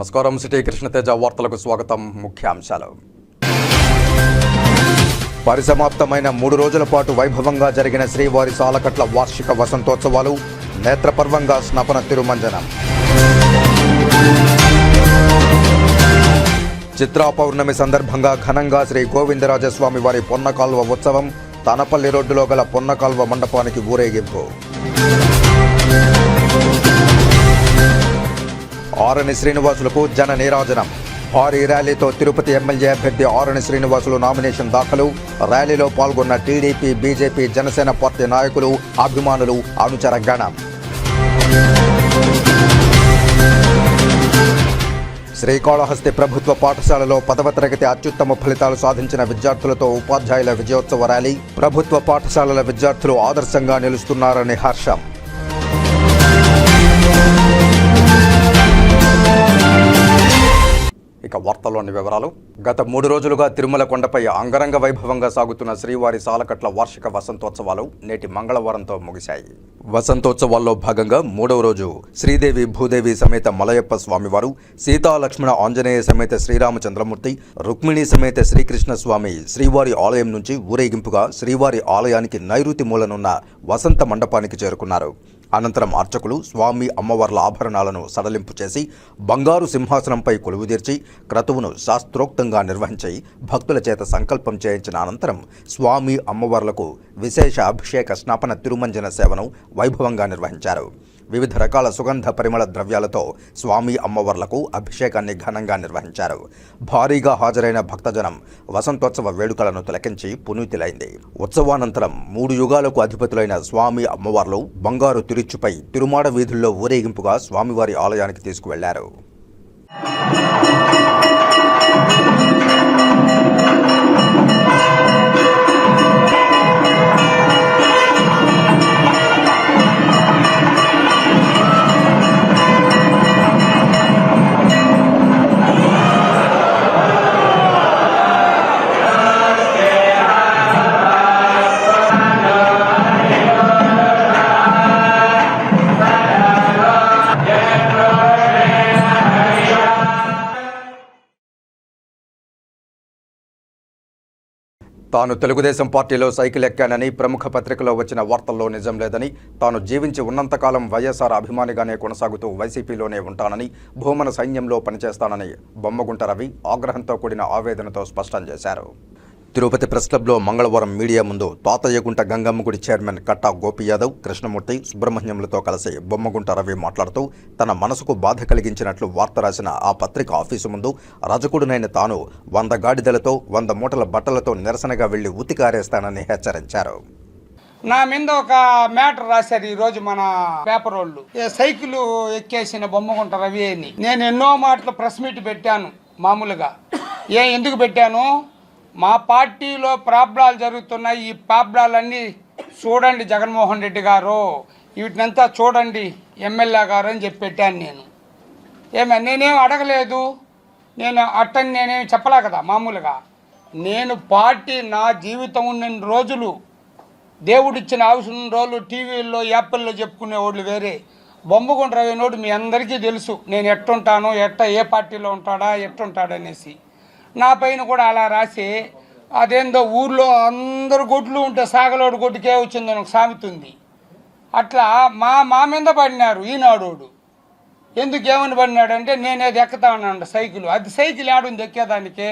నమస్కారం. సిటీ కృష్ణతేజ వార్తలకు స్వాగతం. ముఖ్యాంశాలు. పరిసమాప్తమైన 3 రోజుల పాటు వైభవంగా జరిగిన శ్రీవారి సాలకట్ల వార్షిక వసంతోత్సవాలు, నేత్రపర్వంగా స్నపన తిరుమంజనం. చిత్రా పౌర్ణమి సందర్భంగా ఘనంగా శ్రీ గోవిందరాజస్వామి వారి పొన్నకాల్వ ఉత్సవం, తనపల్లి రోడ్డులో గల పొన్నకాల్వ మండపానికి ఊరేగింపు. ఆరణి శ్రీనివాసులకు జన నీరాజనం. భారీ ర్యాలీతో తిరుపతి ఎమ్మెల్యే అభ్యర్థి ఆరణి శ్రీనివాసులు నామినేషన్ దాఖలు. ర్యాలీలో పాల్గొన్న టీడీపీ, బీజేపీ, జనసేన పార్టీ నాయకులు, అభిమానులు, అనుచర గణం. శ్రీకాళహస్తి ప్రభుత్వ పాఠశాలలో 10వ తరగతి అత్యుత్తమ ఫలితాలు సాధించిన విద్యార్థులతో ఉపాధ్యాయుల విజయోత్సవ ర్యాలీ. ప్రభుత్వ పాఠశాలల విద్యార్థులు ఆదర్శంగా నిలుస్తున్నారని హర్షం. ఇక వార్తల్లోని వివరాలు. గత 3 రోజులుగా తిరుమల కొండపై అంగరంగ వైభవంగా సాగుతున్న శ్రీవారి సాలకట్ల వార్షిక వసంతోత్సవాలు నేటి మంగళవారంతో ముగిశాయి. వసంతోత్సవాల్లో భాగంగా 3వ రోజు శ్రీదేవి భూదేవి సమేత మలయప్ప స్వామివారు, సీతా లక్ష్మణ ఆంజనేయ సమేత శ్రీరామచంద్రమూర్తి, రుక్మిణి సమేత శ్రీకృష్ణ స్వామి శ్రీవారి ఆలయం నుంచి ఊరేగింపుగా శ్రీవారి ఆలయానికి నైరుతి మూలనున్న వసంత మండపానికి చేరుకున్నారు. అనంతరం అర్చకులు స్వామి అమ్మవార్ల ఆభరణాలను సడలింపు చేసి బంగారు సింహాసనంపై కొలువుదీర్చి క్రతువును శాస్త్రోక్తంగా నిర్వహించి భక్తుల చేత సంకల్పం చేయించిన అనంతరం స్వామి అమ్మవార్లకు విశేష అభిషేక స్నాపన తిరుమంజన సేవను వైభవంగా నిర్వహించారు. వివిధ రకాల సుగంధ పరిమళ ద్రవ్యాలతో స్వామి అమ్మవార్లకు అభిషేకాన్ని ఘనంగా నిర్వహించారు. భారీగా హాజరైన భక్తజనం వసంతోత్సవ వేడుకలను తిలకించి పునీతులైంది. ఉత్సవానంతరం 3 యుగాలకు అధిపతులైన స్వామి అమ్మవార్లు బంగారు తిరుచుపై తిరుమాడ వీధుల్లో ఊరేగింపుగా స్వామివారి ఆలయానికి తీసుకువెళ్లారు. తాను తెలుగుదేశం పార్టీలో సైకిల్ ఎక్కానని, ప్రముఖ పత్రికలో వచ్చిన వార్తల్లో నిజం లేదని, తాను జీవించి ఉన్నంతకాలం వైఎస్ఆర్ అభిమానిగానే కొనసాగుతూ వైసీపీలోనే ఉంటానని, భూమన సైన్యంలో పనిచేస్తానని బొమ్మగుంట రవి ఆగ్రహంతో కూడిన ఆవేదనతో స్పష్టం చేశారు. తిరుపతి ప్రెస్ క్లబ్లో మంగళవారం మీడియా ముందు తాతయ్యగుంట గంగమ్మ గుడి చైర్మన్ కట్టా గోపి యాదవ్, కృష్ణమూర్తి, సుబ్రహ్మణ్యంలతో కలిసి బొమ్మగుంట రవి మాట్లాడుతూ తన మనసుకు బాధ కలిగించినట్లు వార్త రాసిన ఆ పత్రిక ఆఫీసు ముందు రజకుడునైన తాను 100 గాడిదలతో 100 మూటల బట్టలతో నిరసనగా వెళ్లి ఉతికారేస్తానని హెచ్చరించారు. నా మీద ఒక మ్యాటర్ రాశారు ఈరోజు మన పేపర్ వాళ్ళు. సైకిల్ ఎక్కేసిన బొమ్మగుంట రవి అని. నేను ఎన్నో మాటలు ప్రెస్ మీట్ పెట్టాను. మామూలుగా ఎందుకు పెట్టాను, మా పార్టీలో ప్రాబ్లాలు జరుగుతున్నాయి, ఈ ప్రాబ్లాలన్నీ చూడండి జగన్మోహన్ రెడ్డి గారు, వీటినంతా చూడండి ఎమ్మెల్యే గారు అని చెప్పి పెట్టాను. నేనేం అడగలేదు, నేనేం చెప్పలే కదా. మామూలుగా నేను పార్టీ నా జీవితం ఉన్న రోజులు, దేవుడిచ్చిన అవసరం రోజులు టీవీల్లో యాప్ల్లో చెప్పుకునేవాళ్ళు వేరే. బొమ్మగుంట రవి నోడు మీ అందరికీ తెలుసు నేను ఎట్టుంటాను, ఏ పార్టీలో ఉంటాడా ఎట్టుంటాడనేసి. నా పైన కూడా అలా రాసి అదేందో ఊర్లో అందరు గొడ్లు ఉంటే సాగలోడు గొడ్డుకే వచ్చిందని ఒక సామెత ఉంది. అట్లా మా మీద పడినారు. ఈనాడోడు ఎందుకేమని పడినాడంటే నేనేది ఎక్కుతా ఉన్నాను సైకిల్. అది సైకిల్ ఏడుంది ఎక్కేదానికి.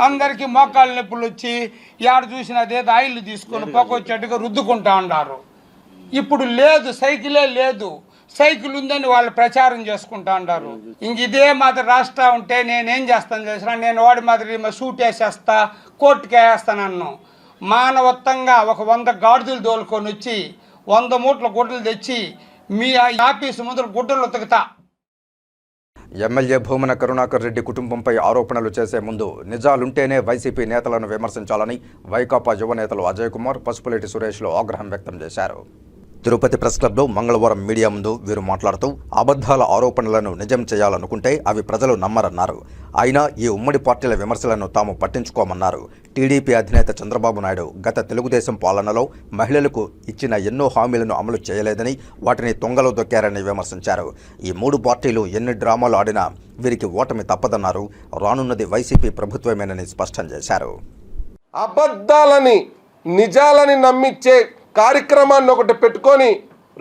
అందరికీ మోకాళ్ళ నొప్పులు వచ్చి ఏడు చూసిన అదేదో ఆయిల్ తీసుకొని పొగొచ్చేట్టుగా రుద్దుకుంటా ఉన్నారు. ఇప్పుడు లేదు, సైకిలే లేదు, సైకిల్ ఉందని వాళ్ళు ప్రచారం చేసుకుంటా ఉంటారు. ఇంక ఇదే మాదిరి రాష్ట్ర ఉంటే నేనేం చేస్తాను చేసినా, నేను వాడి మాదిరి సూట్ వేసేస్తా, కోర్టుకి వేస్తానన్ను. మానవత్వంగా ఒక 100 గాడిదలు తోలుకొని వచ్చి 100 మూటల గుడ్డలు తెచ్చి మీ ఆఫీసు ముందు గుడ్డలు ఉతుకుతా. ఎమ్మెల్యే భూమన కరుణాకర్ రెడ్డి కుటుంబంపై ఆరోపణలు చేసే ముందు నిజాలుంటేనే వైసీపీ నేతలను విమర్శించాలని వైకాపా యువ నేతలు అజయ్ కుమార్, పసుపులేటి సురేష్లు ఆగ్రహం వ్యక్తం చేశారు. తిరుపతి ప్రెస్ క్లబ్లో మంగళవారం మీడియా ముందు వీరు మాట్లాడుతూ అబద్ధాల ఆరోపణలను నిజం చేయాలనుకుంటే అవి ప్రజలు నమ్మరన్నారు. అయినా ఈ ఉమ్మడి పార్టీల విమర్శలను తాము పట్టించుకోమన్నారు. టీడీపీ అధినేత చంద్రబాబు నాయుడు గత తెలుగుదేశం పాలనలో మహిళలకు ఇచ్చిన ఎన్నో హామీలను అమలు చేయలేదని, వాటిని తొంగలో దొక్కారని విమర్శించారు. ఈ మూడు పార్టీలు ఎన్ని డ్రామాలు ఆడినా వీరికి ఓటమి తప్పదన్నారు. రానున్నది వైసీపీ ప్రభుత్వమేనని స్పష్టం చేశారు. అబద్ధాలని నిజాలని నమ్మించే కార్యక్రమాన్ని ఒకటి పెట్టుకొని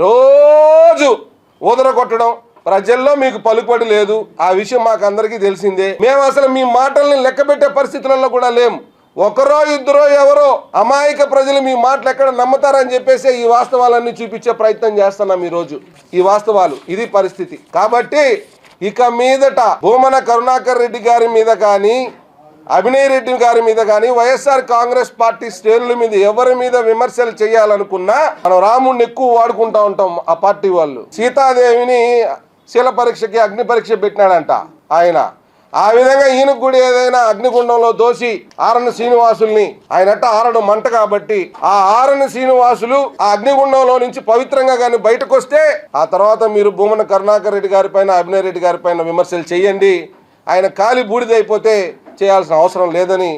రోజు ఊదరగొట్టడం, ప్రజల్లో మీకు పలుకుబడి లేదు. ఆ విషయం మాకు అందరికీ తెలిసిందే. మేము అసలు మీ మాటల్ని లెక్కబెట్టే పరిస్థితులలో కూడా లేం. ఒకరో ఇద్దరో ఎవరో అమాయక ప్రజలు మీ మాటలు ఎక్కడ నమ్ముతారని చెప్పేసి ఈ వాస్తవాలన్నీ చూపించే ప్రయత్నం చేస్తున్నాం. ఈరోజు ఈ వాస్తవాలు, ఇది పరిస్థితి. కాబట్టి ఇక మీదట భూమన కరుణాకర్ రెడ్డి గారి మీద కానీ, అభినయ్ రెడ్డి గారి మీద కానీ, వైఎస్ఆర్ కాంగ్రెస్ పార్టీ శ్రేణుల మీద ఎవరి మీద విమర్శలు చేయాలనుకున్నా మనం రాముడిని ఎక్కువ వాడుకుంటా ఉంటాం. ఆ పార్టీ వాళ్ళు సీతాదేవిని శీల పరీక్షకి అగ్ని పరీక్ష పెట్టినాడంట ఆయన. ఆ విధంగా ఈయనకు కూడా ఏదైనా అగ్నిగుండంలో దోసి ఆరణ శ్రీనివాసుల్ని, ఆయనట్ట ఆరడు మంట కాబట్టి ఆ ఆరణ శ్రీనివాసులు ఆ అగ్నిగుండంలో నుంచి పవిత్రంగా కానీ బయటకు వస్తే ఆ తర్వాత మీరు భూమన కరుణాకర్ రెడ్డి గారి పైన, అభినయ్ రెడ్డి గారి పైన విమర్శలు చేయండి. ఆయన కాలి బూడిదైపోతే చేయాల్సిన అవసరం లేదని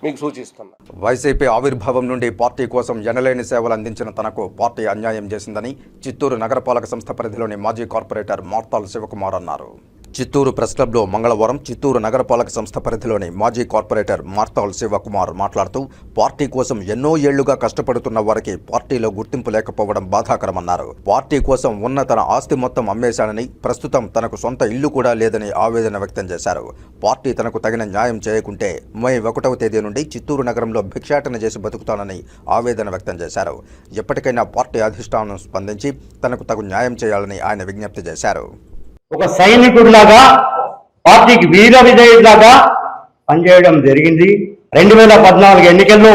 మీకు సూచిస్తున్నా. వైసీపీ ఆవిర్భావం నుండి పార్టీ కోసం ఎనలేని సేవలు అందించిన తనకు పార్టీ అన్యాయం చేసిందని చిత్తూరు నగరపాలక సంస్థ పరిధిలోని మాజీ కార్పొరేటర్ మార్తాల్ శివకుమార్ అన్నారు. చిత్తూరు ప్రెస్ క్లబ్లో మంగళవారం చిత్తూరు నగరపాలక సంస్థ పరిధిలోని మాజీ కార్పొరేటర్ మార్తాల్ శివకుమార్ మాట్లాడుతూ పార్టీ కోసం ఎన్నో ఏళ్లుగా కష్టపడుతున్న వారికి పార్టీలో గుర్తింపు లేకపోవడం బాధాకరమన్నారు. పార్టీ కోసం ఉన్న తన ఆస్తి మొత్తం అమ్మేశానని, ప్రస్తుతం తనకు సొంత ఇల్లు కూడా లేదని ఆవేదన వ్యక్తం చేశారు. పార్టీ తనకు తగిన న్యాయం చేయకుంటే మే 1వ తేదీ నుండి చిత్తూరు నగరంలో భిక్షాటన చేసి బతుకుతానని ఆవేదన వ్యక్తం చేశారు. ఎప్పటికైనా పార్టీ అధిష్టానం స్పందించి తనకు తగు న్యాయం చేయాలని ఆయన విజ్ఞప్తి చేశారు. ఒక సైనికుడిలాగా, పార్టీకి వీర విజయుడిలాగా పనిచేయడం జరిగింది. 2014 ఎన్నికల్లో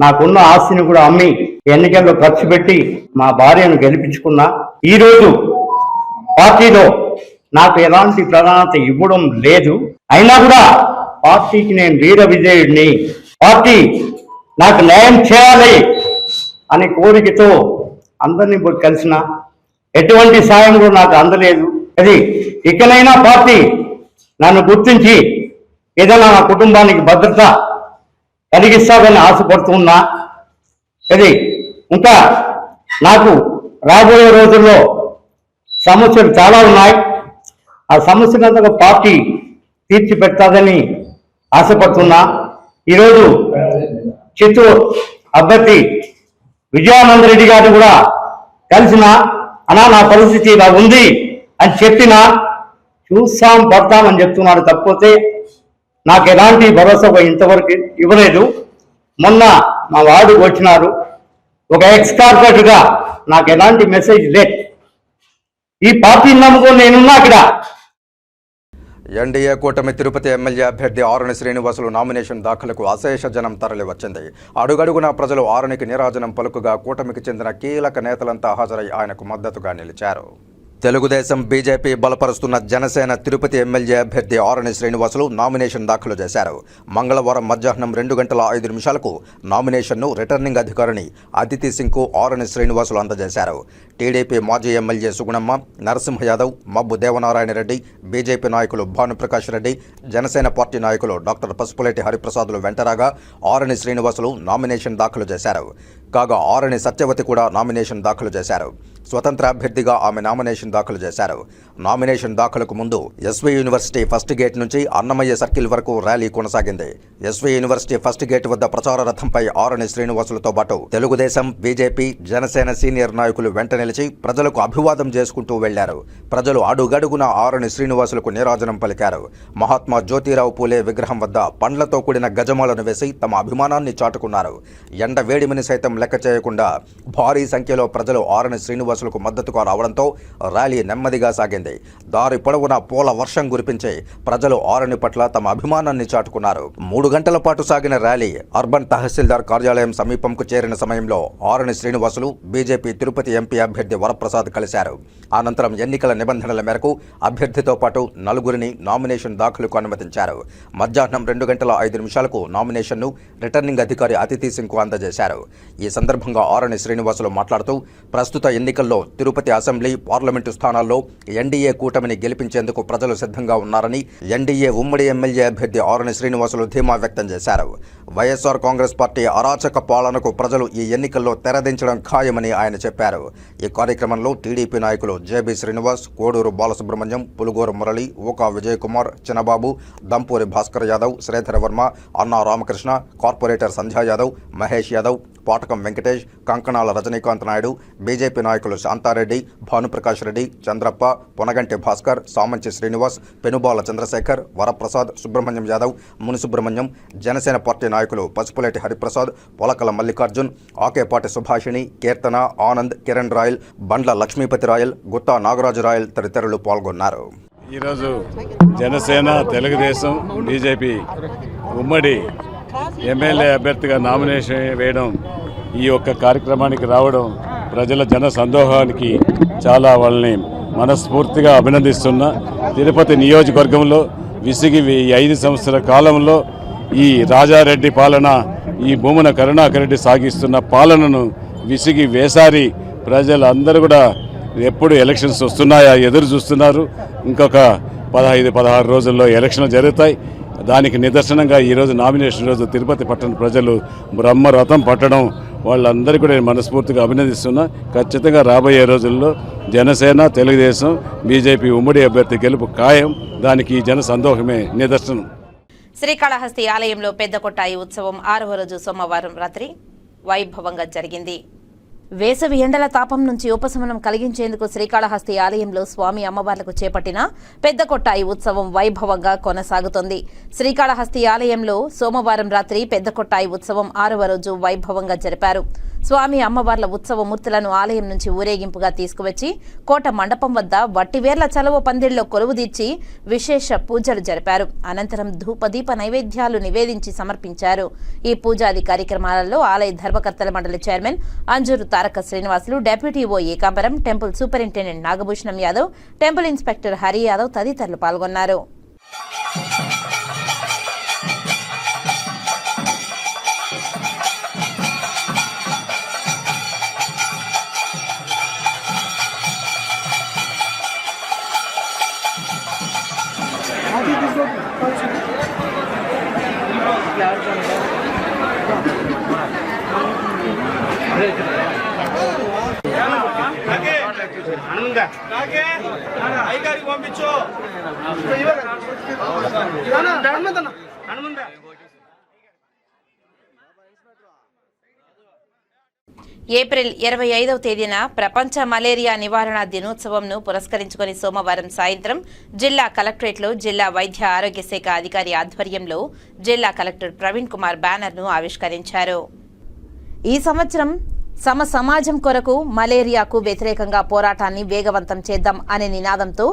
నాకున్న ఆస్తిని కూడా అమ్మి ఎన్నికల్లో ఖర్చు పెట్టి మా భార్యను గెలిపించుకున్నా. ఈరోజు పార్టీలో నాకు ఎలాంటి ప్రాధాన్యత ఇవ్వడం లేదు. అయినా కూడా పార్టీకి నేను వీర విజయుడిని, పార్టీ నాకు న్యాయం చేయాలి అనే కోరికతో అందరినీ కలిసిన ఎటువంటి సాయం కూడా నాకు అందలేదు. అది ఇకనైనా పార్టీ నన్ను గుర్తించి ఏదైనా నా కుటుంబానికి భద్రత కలిగిస్తాదని ఆశపడుతున్నా. అది ఇంకా నాకు రాబోయే రోజుల్లో సమస్యలు చాలా ఉన్నాయి. ఆ సమస్యలంతా పార్టీ తీర్చిపెడతాదని ఆశపడుతున్నా. ఈరోజు చిత్తూరు అభ్యర్థి విజయానంద రెడ్డి గారిని కూడా కలిసిన, అన్నా నా పరిస్థితి ఇలా ఉంది అని చెప్పినా చూస్తాం పడతామని చెప్తున్నాడు. తప్పితే నాకు ఎలాంటి భరోసా ఇంతవరకు ఇవ్వలేదు. మొన్న మా వార్డుకు వచ్చినారు, ఒక ఎక్స్ కార్పొరేటర్గా నాకు ఎలాంటి మెసేజ్ లేదు. ఈ పార్టీని నమ్ముకొని నేనున్నా ఇక్కడ. ఎన్డీఏ కూటమి తిరుపతి ఎమ్మెల్యే అభ్యర్థి ఆరణి శ్రీనివాసులు నామినేషన్ దాఖలకు అశేష జనం తరలి వచ్చింది. అడుగడుగునా ప్రజలు ఆరణికి నీరాజనం పలుకుగా కూటమికి చెందిన కీలక నేతలంతా హాజరై ఆయనకు మద్దతుగా నిలిచారు. తెలుగుదేశం, బీజేపీ బలపరుస్తున్న జనసేన తిరుపతి ఎమ్మెల్యే అభ్యర్థి ఆరణి శ్రీనివాసులు నామినేషన్ దాఖలు చేశారు. మంగళవారం మధ్యాహ్నం 2:05 నామినేషన్ను రిటర్నింగ్ అధికారిని అదితి సింగ్కు ఆరణి శ్రీనివాసులు అందజేశారు. టీడీపీ మాజీ ఎమ్మెల్యే సుగుణమ్మ, నరసింహ యాదవ్, మబ్బు దేవనారాయణ రెడ్డి, బీజేపీ నాయకులు భానుప్రకాష్ రెడ్డి, జనసేన పార్టీ నాయకులు డాక్టర్ పసుపులేటి హరిప్రసాదులు వెంటరాగా ఆరణి శ్రీనివాసులు నామినేషన్ దాఖలు చేశారు. కాగా ఆరణి సత్యవతి కూడా నామినేషన్ దాఖలు చేశారు. స్వతంత్ర అభ్యర్థిగా ఆమె నామినేషన్ దాఖలు చేశారు. నామినేషన్ దాఖలకు ముందు ఎస్వీ యూనివర్సిటీ ఫస్ట్ గేట్ నుంచి అన్నమయ్య సర్కిల్ వరకు ర్యాలీ కొనసాగింది. ఎస్వీ యూనివర్సిటీ ఫస్ట్ గేట్ వద్ద ప్రచార రథంపై ఆరణి శ్రీనివాసులతో పాటు తెలుగుదేశం, బీజేపీ, జనసేన సీనియర్ నాయకులు వెంట నిలిచి ప్రజలకు అభివాదం చేసుకుంటూ వెళ్లారు. ప్రజలు అడుగడుగున ఆరణి శ్రీనివాసులకు నీరాజనం పలికారు. మహాత్మా జ్యోతిరావు పూలే విగ్రహం వద్ద పండ్లతో కూడిన గజమాలను వేసి తమ అభిమానాన్ని చాటుకున్నారు. ఎండ వేడిమిని సైతం లెక్క చేయకుండా భారీ సంఖ్యలో ప్రజలు ఆరణి శ్రీనివాసులు శ్రీనివాసులకు మద్దతుగా రావడంతో ర్యాలీ నెమ్మదిగా సాగింది. దారి పొడవునా పూల వర్షం కురిపించి ప్రజలు ఆరణి పట్ల తమ అభిమానాన్ని చాటుకున్నారు. 3 గంటల పాటు సాగిన ర్యాలీ అర్బన్ తహసీల్దార్ కార్యాలయం సమీపంకు చేరిన సమయంలో ఆరణి శ్రీనివాసులు బీజేపీ తిరుపతి ఎంపీ అభ్యర్థి వరప్రసాద్ కలిశారు. అనంతరం ఎన్నికల నిబంధనల మేరకు అభ్యర్థితో పాటు 4గురిని నామినేషన్ దాఖలుకు అనుమతించారు. మధ్యాహ్నం 2:05 నామినేషన్ను రిటర్నింగ్ అధికారి అతిథి సింగ్కు అందజేశారు. ఈ సందర్భంగా ఆరణి శ్రీనివాసులు మాట్లాడుతూ ప్రస్తుత ఎన్నికల్లో తిరుపతి అసెంబ్లీ, పార్లమెంటు స్థానాల్లో ఎన్డీఏ కూటమిని గెలిపించేందుకు ప్రజలు సిద్ధంగా ఉన్నారని ఎన్డీఏ ఉమ్మడి ఎమ్మెల్యే అభ్యర్థి ఆరణి శ్రీనివాసులు ధీమా వ్యక్తం చేశారు. వైఎస్ఆర్ కాంగ్రెస్ పార్టీ అరాచక పాలనకు ప్రజలు ఈ ఎన్నికల్లో తెరదించడం ఖాయమని ఆయన చెప్పారు. ఈ కార్యక్రమంలో టీడీపీ నాయకులు జేబీ శ్రీనివాస్, కోడూరు బాలసుబ్రహ్మణ్యం, పులుగూరు మురళి, ఊకా విజయ్ కుమార్, చిన్నబాబు, దంపూరి భాస్కర్ యాదవ్, శ్రీధర వర్మ, అన్నా రామకృష్ణ, కార్పొరేటర్ సంధ్యా యాదవ్, మహేష్ యాదవ్, పాటకం వెంకటేష్, కంకణాల రజనీకాంత్ నాయుడు, బీజేపీ నాయకులు శాంతారెడ్డి, భానుప్రకాష్ రెడ్డి, చంద్రప్ప, పొనగంటి భాస్కర్, సామంచి శ్రీనివాస్, పెనుబాల చంద్రశేఖర్, వరప్రసాద్, సుబ్రహ్మణ్యం యాదవ్, మునిసుబ్రహ్మణ్యం, జనసేన పార్టీ నాయకులు పసుపులేటి హరిప్రసాద్, పొలకల మల్లికార్జున్, ఆకేపాటి సుభాషిణి, కీర్తన, ఆనంద్, కిరణ్ రాయల్, బండ్ల లక్ష్మీపతి రాయల్, గుత్తా నాగరాజు రాయల్ తదితరులు పాల్గొన్నారు. ఈరోజు జనసేన, తెలుగుదేశం, బీజేపీ ఉమ్మడి ఎమ్మెల్యే అభ్యర్థిగా నామినేషన్ వేయడం, ఈ యొక్క కార్యక్రమానికి రావడం ప్రజల జన సందోహానికి చాలా వాళ్ళని మనస్ఫూర్తిగా అభినందిస్తున్నా. తిరుపతి నియోజకవర్గంలో విసిగి 5 సంవత్సరాల కాలంలో ఈ రాజారెడ్డి పాలన, ఈ భూమన కరుణాకర్ రెడ్డి సాగిస్తున్న పాలనను విసిగి వేసారి ప్రజలందరూ కూడా ఎప్పుడు ఎలక్షన్స్ వస్తున్నాయా ఎదురు చూస్తున్నారు. ఇంకొక 15-16 రోజుల్లో ఎలక్షన్లు జరుగుతాయి. దానికి నిదర్శనంగా ఈరోజు నామినేషన్ రోజు తిరుపతి పట్టణ ప్రజలు బ్రహ్మరథం పట్టడం వాళ్ళందరికీ కూడా నేను మనస్ఫూర్తిగా అభినందిస్తున్నా. ఖచ్చితంగా రాబోయే రోజుల్లో జనసేన, తెలుగుదేశం, బీజేపీ ఉమ్మడి అభ్యర్థి గెలుపు ఖాయం. దానికి ఈ జన సందోహమే నిదర్శనం. శ్రీకాళహస్తి ఆలయంలో పెద్ద కొట్టాయి ఉత్సవం 6వ రోజు సోమవారం రాత్రి వైభవంగా జరిగింది. వేసవి ఎండల తాపం నుంచి ఉపశమనం కలిగించేందుకు శ్రీకాళహస్తి ఆలయంలో స్వామి అమ్మవార్లకు చేపట్టిన పెద్ద కొట్టాయి ఉత్సవం వైభవంగా కొనసాగుతోంది. శ్రీకాళహస్తి ఆలయంలో సోమవారం రాత్రి పెద్ద కొట్టాయి ఉత్సవం 6వ రోజు వైభవంగా జరిపారు. స్వామి అమ్మవార్ల ఉత్సవ మూర్తులను ఆలయం నుంచి ఊరేగింపుగా తీసుకువచ్చి కోట మండపం వద్ద వట్టివేర్ల చలవ పందిళ్లో కొలువుదీర్చి విశేష పూజలు జరిపారు. అనంతరం ధూపదీప నైవేద్యాలు నివేదించి సమర్పించారు. ఈ పూజాది కార్యక్రమాలలో ఆలయ ధర్మకర్తల మండలి చైర్మన్ అంజూరు తారక శ్రీనివాసులు, డెప్యూటీ ఓ Ekambaram, temple superintendent Nagabhushanam Yadav, temple inspector Hari Yadav తదితరులు పాల్గొన్నారు. ఏప్రిల్ 25వ తేదీన ప్రపంచ మలేరియా నివారణ దినోత్సవంను పురస్కరించుకుని సోమవారం సాయంత్రం జిల్లా కలెక్టరేట్లో జిల్లా వైద్య ఆరోగ్య శాఖ అధికారి ఆధ్వర్యంలో జిల్లా కలెక్టర్ ప్రవీణ్ కుమార్ బ్యానర్ను ఆవిష్కరించారు. ఈ సంవత్సరం సమాజం కొరకు మలేరియాకు వ్యతిరేకంగా పోరాటాన్ని వేగవంతం చేద్దాం అనే నినాదంతో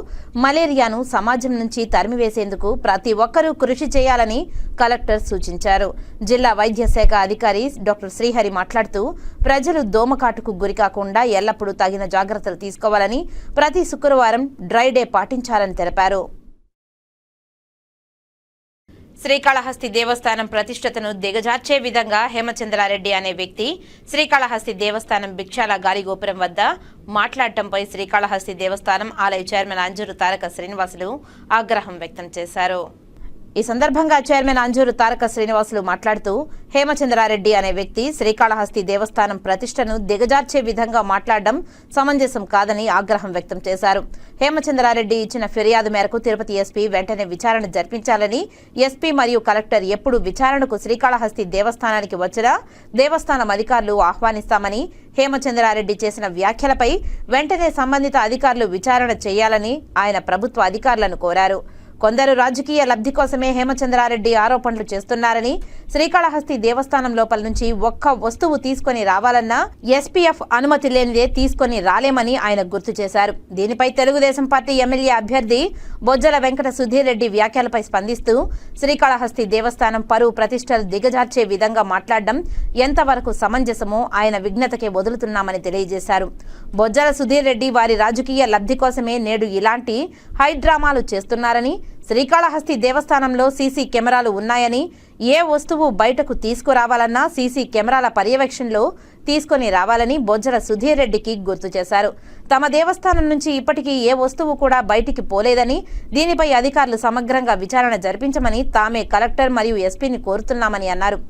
మలేరియాను సమాజం నుంచి తరిమివేసేందుకు ప్రతి ఒక్కరూ కృషి చేయాలని కలెక్టర్ సూచించారు. జిల్లా వైద్య శాఖ అధికారి డాక్టర్ శ్రీహరి మాట్లాడుతూ ప్రజలు దోమకాటుకు గురికాకుండా ఎల్లప్పుడూ తగిన జాగ్రత్తలు తీసుకోవాలని, ప్రతి శుక్రవారం డ్రై డే పాటించాలని తెలిపారు. శ్రీకాళహస్తి దేవస్థానం ప్రతిష్టతను దిగజార్చే విధంగా హేమచంద్రారెడ్డి అనే వ్యక్తి శ్రీకాళహస్తి దేవస్థానం భిక్షాల గాలిగోపురం వద్ద మాట్లాడటంపై శ్రీకాళహస్తి దేవస్థానం ఆలయ చైర్మన్ అంజూరు తారక శ్రీనివాసులు ఆగ్రహం వ్యక్తం చేశారు. ఈ సందర్భంగా చైర్మన్ అంజూరు తారక శ్రీనివాసులు మాట్లాడుతూ హేమచంద్రారెడ్డి అనే వ్యక్తి శ్రీకాళహస్తి దేవస్థానం ప్రతిష్టను దిగజార్చే విధంగా మాట్లాడడం సమంజసం కాదని ఆగ్రహం వ్యక్తం చేశారు. హేమచంద్రారెడ్డి ఇచ్చిన ఫిర్యాదు మేరకు తిరుపతి ఎస్పీ వెంటనే విచారణ జరిపించాలని, ఎస్పీ మరియు కలెక్టర్ ఎప్పుడు విచారణకు శ్రీకాళహస్తి దేవస్థానానికి వచ్చినా దేవస్థానం అధికారులు ఆహ్వానిస్తామని, హేమచంద్రారెడ్డి చేసిన వ్యాఖ్యలపై వెంటనే సంబంధిత అధికారులు విచారణ చేయాలని ఆయన ప్రభుత్వ అధికారులను కోరారు. కొందరు రాజకీయ లబ్ధి కోసమే హేమచంద్రారెడ్డి ఆరోపణలు చేస్తున్నారని, శ్రీకాళహస్తి దేవస్థానం లోపల నుంచి ఒక్క వస్తువు తీసుకొని రావాలన్నా ఎస్పీఎఫ్ అనుమతి లేనిదే తీసుకొని రాలేమని ఆయన గుర్తు చేశారు. దీనిపై తెలుగుదేశం పార్టీ ఎమ్మెల్యే అభ్యర్థి బొజ్జల వెంకట సుధీర్ రెడ్డి వ్యాఖ్యలపై స్పందిస్తూ శ్రీకాళహస్తి దేవస్థానం పరువు ప్రతిష్టలు దిగజార్చే విధంగా మాట్లాడడం ఎంతవరకు సమంజసమో ఆయన విజ్ఞతకే వదులుతున్నామని తెలియజేశారు. బొజ్జల సుధీర్ రెడ్డి వారి రాజకీయ లబ్ధి కోసమే నేడు ఇలాంటి హై డ్రామాలు చేస్తున్నారని, శ్రీకాళహస్తి దేవస్థానంలో సీసీ కెమెరాలు ఉన్నాయని, ఏ వస్తువు బయటకు తీసుకురావాలన్నా సీసీ కెమెరాల పర్యవేక్షణలో తీసుకొని రావాలని బొజ్జల సుధీర్ రెడ్డికి గుర్తు చేశారు. తమ దేవస్థానం నుంచి ఇప్పటికీ ఏ వస్తువు కూడా బయటికి పోలేదని, దీనిపై అధికారులు సమగ్రంగా విచారణ జరిపించమని తామే కలెక్టర్ మరియు ఎస్పీని కోరుతున్నామని అన్నారు.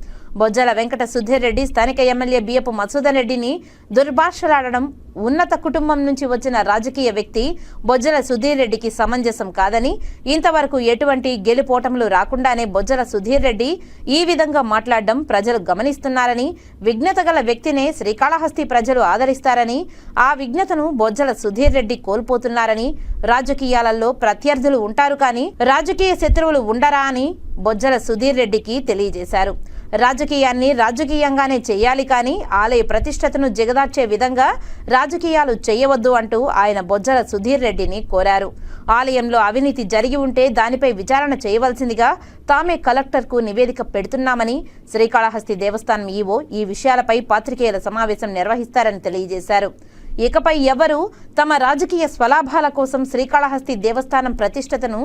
బొజ్జల వెంకట సుధీర్ రెడ్డి స్థానిక ఎమ్మెల్యే బియ్యపు మధుసూదన్ రెడ్డిని దుర్భాషలాడడం ఉన్నత కుటుంబం నుంచి వచ్చిన రాజకీయ వ్యక్తి బొజ్జల సుధీర్ రెడ్డికి సమంజసం కాదని, ఇంతవరకు ఎటువంటి గెలుపోటములు రాకుండానే బొజ్జల సుధీర్ రెడ్డి ఈ విధంగా మాట్లాడడం ప్రజలు గమనిస్తున్నారని, విజ్ఞత గల వ్యక్తినే శ్రీకాళహస్తి ప్రజలు ఆదరిస్తారని, ఆ విజ్ఞతను బొజ్జల సుధీర్ రెడ్డి కోల్పోతున్నారని, రాజకీయాలలో ప్రత్యర్థులు ఉంటారు కానీ రాజకీయ శత్రువులు ఉండరా అని బొజ్జల సుధీర్ రెడ్డికి తెలియజేశారు. రాజకీయాన్ని రాజకీయంగానే చేయాలి కానీ ఆలయ ప్రతిష్టతను దిగజార్చే విధంగా రాజకీయాలు చేయవద్దు అంటూ ఆయన బొజ్జల సుధీర్ రెడ్డిని కోరారు. ఆలయంలో అవినీతి జరిగి ఉంటే దానిపై విచారణ చేయవలసిందిగా తామే కలెక్టర్కు నివేదిక పెడుతున్నామని, శ్రీకాళహస్తి దేవస్థానం ఈవో ఈ విషయాలపై పాత్రికేయుల సమావేశం నిర్వహిస్తారని తెలియజేశారు. ఇకపై ఎవరు తమ రాజకీయ స్వలాభాల కోసం శ్రీకాళహస్తి దేవస్థానం ప్రతిష్టతను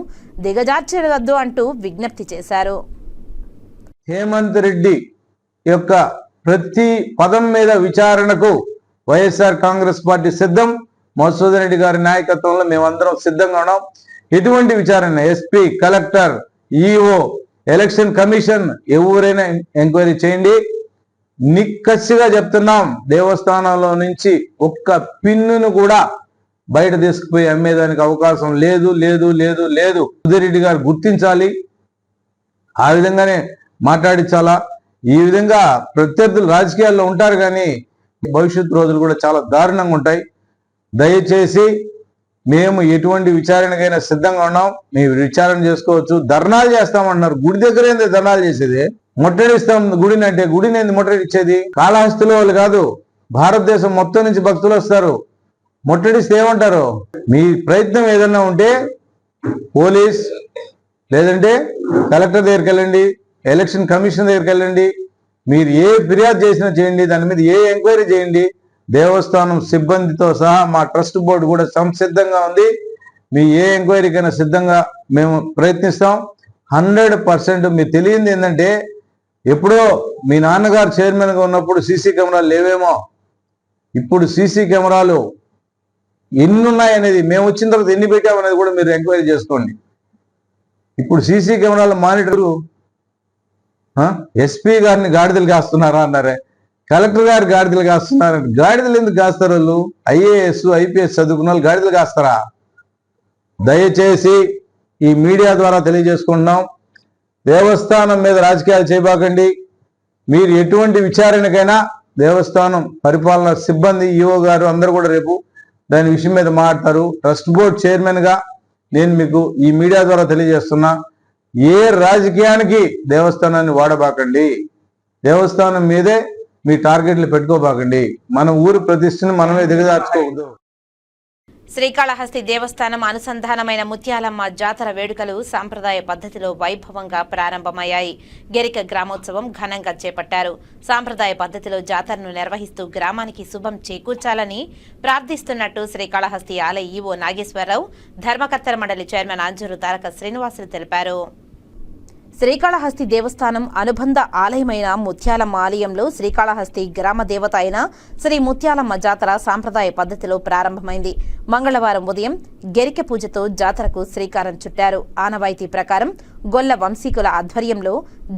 దిగజార్చవద్దు అంటూ విజ్ఞప్తి చేశారు. హేమంత్ రెడ్డి యొక్క ప్రతి పదం మీద విచారణకు వైఎస్ఆర్ కాంగ్రెస్ పార్టీ సిద్ధం. మధుసూదన్ రెడ్డి గారి నాయకత్వంలో మేమందరం సిద్ధంగా ఉన్నాం. ఎటువంటి విచారణ SP, collector, EO, election commission ఎవరైనా ఎంక్వైరీ చేయండి. నిక్కచ్చిగా చెప్తున్నాం, దేవస్థానంలో నుంచి ఒక్క పిన్నును కూడా బయట తీసుకుపోయి అమ్మేదానికి అవకాశం లేదు లేదు లేదు లేదు. సుధీర్ రెడ్డి గారు గుర్తించాలి, ఆ విధంగానే మాట్లాడించాలా. ఈ విధంగా ప్రత్యర్థులు రాజకీయాల్లో ఉంటారు కానీ భవిష్యత్తు రోజులు కూడా చాలా దారుణంగా ఉంటాయి. దయచేసి మేము ఎటువంటి విచారణకైనా సిద్ధంగా ఉన్నాం. మేము విచారణ చేసుకోవచ్చు. ధర్నాలు చేస్తామన్నారు. గుడి దగ్గర ఏంది ధర్నాలు చేసేది? ముట్టడిస్తాం గుడిని అంటే గుడిని ఏంది ముట్టడిచ్చేది? కాళహస్తిలో వాళ్ళు కాదు, భారతదేశం మొత్తం నుంచి భక్తులు వస్తారు. ముట్టడిస్తే ఏమంటారు? మీ ప్రయత్నం ఏదన్నా ఉంటే పోలీస్ లేదంటే కలెక్టర్ దగ్గరికి వెళ్ళండి, ఎలక్షన్ కమిషన్ దగ్గరికి వెళ్ళండి. మీరు ఏ ఫిర్యాదు చేసినా చేయండి, దాని మీద ఏ ఎంక్వైరీ చేయండి. దేవస్థానం సిబ్బందితో సహా మా ట్రస్ట్ బోర్డు కూడా సంసిద్ధంగా ఉంది. మీ ఏ ఎంక్వైరీకైనా సిద్ధంగా మేము ప్రయత్నిస్తాం. 100%. మీరు తెలియంది ఏంటంటే, ఎప్పుడో మీ నాన్నగారు చైర్మన్గా ఉన్నప్పుడు సీసీ కెమెరాలు లేవేమో, ఇప్పుడు సీసీ కెమెరాలు ఎన్ని ఉన్నాయనేది, మేము వచ్చిన తర్వాత ఎన్ని పెట్టామనేది కూడా మీరు ఎంక్వైరీ చేసుకోండి. ఇప్పుడు సీసీ కెమెరాల మానిటరు ఎస్పీ గారిని గాడిదలు కాస్తున్నారా అన్నారే, కలెక్టర్ గారు గాడిదలు కాస్తున్నారని. గాడిదలు ఎందుకు కాస్తారు? వాళ్ళు ఐఏఎస్ ఐపీఎస్ చదువుకున్న వాళ్ళు గాడిదలు కాస్తారా? దయచేసి ఈ మీడియా ద్వారా తెలియజేసుకుంటున్నాం, దేవస్థానం మీద రాజకీయాలు చేయబాకండి. మీరు ఎటువంటి విచారణకైనా దేవస్థానం పరిపాలన సిబ్బంది, ఈఓ గారు అందరూ కూడా రేపు దాని విషయం మీద మాట్లాడతారు. ట్రస్ట్ బోర్డ్ చైర్మన్గా నేను మీకు ఈ మీడియా ద్వారా తెలియజేస్తున్నా, ఏ రాజకీయానికి దేవస్థానాన్ని వాడబాకండి. దేవస్థానం మీదే మీ టార్గెట్లు పెట్టుకోబాకండి. మన ఊరి ప్రతిష్టని మనమే దిగజార్చుకోవద్దు. శ్రీకాళహస్తి దేవస్థానం అనుసంధానమైన ముత్యాలమ్మ జాతర వేడుకలు సాంప్రదాయ పద్ధతిలో వైభవంగా ప్రారంభమయ్యాయి. గెరిక గ్రామోత్సవం ఘనంగా చేపట్టారు. సాంప్రదాయ పద్ధతిలో జాతరను నిర్వహిస్తూ గ్రామానికి శుభం చేకూర్చాలని ప్రార్థిస్తున్నట్టు శ్రీకాళహస్తి ఆలయ ఈవో నాగేశ్వరరావు, ధర్మకర్తల మండలి చైర్మన్ అంజూరు తారక శ్రీనివాసులు తెలిపారు. శ్రీకాళహస్తి దేవస్థానం అనుబంధ ఆలయమైన ముత్యాలమ్మ ఆలయంలో శ్రీకాళహస్తి గ్రామ దేవత అయిన శ్రీ ముత్యాలమ్మ జాతర సాంప్రదాయ పద్ధతిలో ప్రారంభమైంది. మంగళవారం ఉదయం గెరికె పూజతో జాతరకు శ్రీకారం చుట్టారు. ఆనవాయితీ ప్రకారం గొల్ల వంశీకుల ఆధ్వర్యంలో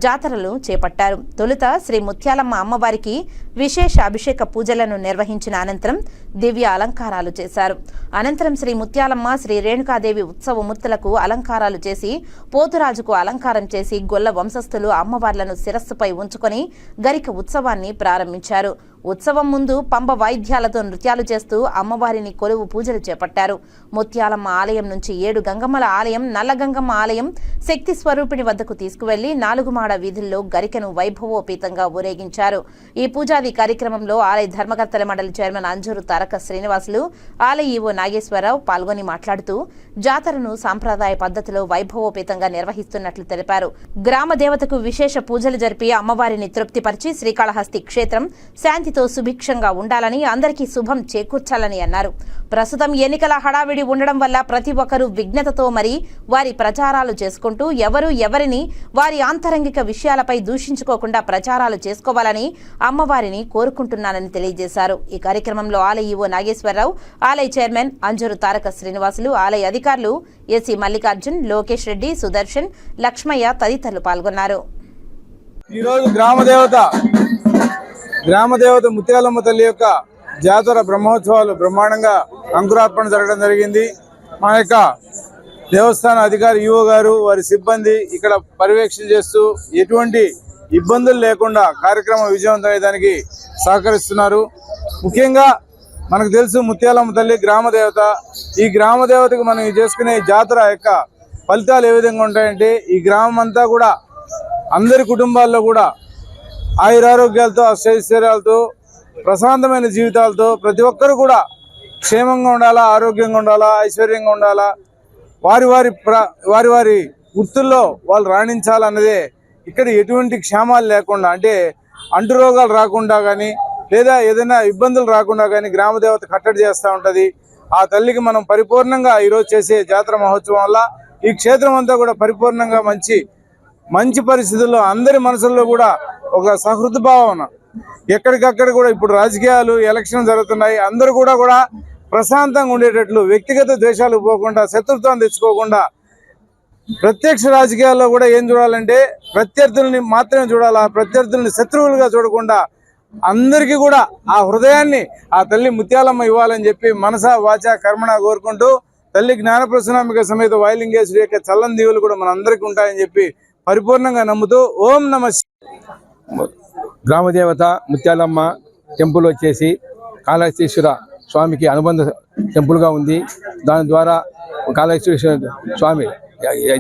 జాతరలు చేపట్టారు. తొలుత శ్రీ ముత్యాలమ్మ అమ్మవారికి విశేష అభిషేక పూజలను నిర్వహించిన అనంతరం దివ్య అలంకారాలు చేశారు. అనంతరం శ్రీ ముత్యాలమ్మ, శ్రీ రేణుకాదేవి ఉత్సవమూర్తులకు అలంకారాలు చేసి, పోతురాజుకు అలంకారం చేసి గొల్ల వంశస్థులు అమ్మవార్లను శిరస్సుపై ఉంచుకొని గరిక ఉత్సవాన్ని ప్రారంభించారు. ఉత్సవం ముందు పంబ వాయిద్యాలతో నృత్యాలు చేస్తూ అమ్మవారిని కొలువు పూజలు చేపట్టారు. ముత్యాలమ్మ ఆలయం నుంచి 7 గంగమ్మల ఆలయం, నల్లగంగమ్మ ఆలయం, శక్తి స్వరూపిణి వద్దకు తీసుకువెళ్లి 4 మాడ వీధుల్లో గరికను వైభవోపేతంగా ఊరేగించారు. ఈ పూజాది కార్యక్రమంలో ఆలయ ధర్మకర్తల మండలి చైర్మన్ అంజూరు తారక శ్రీనివాసులు, ఆలయ ఈవో నాగేశ్వరరావు పాల్గొని మాట్లాడుతూ జాతరను సాంప్రదాయ పద్ధతిలో వైభవోపేతంగా నిర్వహిస్తున్నట్లు తెలిపారు. గ్రామ దేవతకు విశేష పూజలు జరిపి అమ్మవారిని తృప్తిపరిచి శ్రీకాళహస్తి క్షేత్రం శాంతితో సుభిక్షంగా ఉండాలని, అందరికీ శుభం చేకూర్చాలని అన్నారు. ప్రస్తుతం ఎన్నికల హడావిడి ఉండడం వల్ల ప్రతి ఒక్కరూ విజ్ఞతతో మరి వారి ప్రచారాలు చేసుకుంటూ ఎవరిని వారి ఆంతరంగిక విషయాలపై దూషించుకోకుండా ప్రచారాలు చేసుకోవాలని అమ్మవారిని కోరుకుంటున్నానని తెలియజేశారు. ఈ కార్యక్రమంలో ఆలయ ఈవో నాగేశ్వరరావు, ఆలయ చైర్మన్ అంజూరు తారక శ్రీనివాసులు, ఆలయ అధికారులు ఎస్సీ మల్లికార్జున్, లోకేష్ రెడ్డి, సుదర్శన్, లక్ష్మయ్య తదితరులు పాల్గొన్నారు. ఈరోజు గ్రామదేవత ముత్యాలమ్మ తల్లి యొక్క జాతర బ్రహ్మోత్సవాలు బ్రహ్మాండంగా అంకురార్పణ జరగడం జరిగింది. మా యొక్క దేవస్థాన అధికారి ఈవో గారు, వారి సిబ్బంది ఇక్కడ పర్యవేక్షణ చేస్తూ ఎటువంటి ఇబ్బందులు లేకుండా కార్యక్రమం విజయవంతమయ్యేదానికి సహకరిస్తున్నారు. ముఖ్యంగా మనకు తెలుసు ముత్యాలమ్మ తల్లి గ్రామదేవత. ఈ గ్రామదేవతకు మనం చేసుకునే జాతర యొక్క ఫలితాలు ఏ విధంగా ఉంటాయంటే, ఈ గ్రామం అంతా కూడా అందరి కుటుంబాల్లో కూడా ఆయురారోగ్యాలతో, అష్టైశ్వర్యాలతో, ప్రశాంతమైన జీవితాలతో ప్రతి ఒక్కరు కూడా క్షేమంగా ఉండాలా, ఆరోగ్యంగా ఉండాలా, ఐశ్వర్యంగా ఉండాలా, వారి వారి వృత్తుల్లో వాళ్ళు రాణించాలన్నదే ఇక్కడ ఎటువంటి క్షేమాలు లేకుండా, అంటే అంటు రోగాలు రాకుండా కానీ లేదా ఏదైనా ఇబ్బందులు రాకుండా కానీ గ్రామదేవత కట్టడి చేస్తూ ఉంటుంది. ఆ తల్లికి మనం పరిపూర్ణంగా ఈరోజు చేసే జాతర మహోత్సవం వల్ల ఈ క్షేత్రం అంతా కూడా పరిపూర్ణంగా మంచి పరిస్థితుల్లో అందరి మనసుల్లో కూడా ఒక సహృద భావన, ఎక్కడికక్కడ కూడా ఇప్పుడు రాజకీయాలు, ఎలక్షన్ జరుగుతున్నాయి, అందరూ కూడా ప్రశాంతంగా ఉండేటట్లు, వ్యక్తిగత ద్వేషాలు పోకుండా, శత్రుత్వం తెచ్చుకోకుండా, ప్రత్యక్ష రాజకీయాల్లో కూడా ఏం చూడాలంటే ప్రత్యర్థుల్ని మాత్రమే చూడాలా, ప్రత్యర్థుల్ని శత్రువులుగా చూడకుండా అందరికీ కూడా ఆ హృదయాన్ని ఆ తల్లి ముత్యాలమ్మ ఇవ్వాలని చెప్పి మనస వాచ కర్మణ కోరుకుంటూ, తల్లి జ్ఞానప్రసనామిక సమేత వాయులింగేశ్వరి యొక్క చల్లని దీవులు కూడా మన అందరికీ ఉంటాయని చెప్పి పరిపూర్ణంగా నమ్ముతూ ఓం నమ. గ్రామదేవత ముత్యాలమ్మ టెంపుల్ వచ్చేసి కాళహస్తీశ్వర స్వామికి అనుబంధ టెంపుల్గా ఉంది. దాని ద్వారా కాళహస్తీశ్వర స్వామి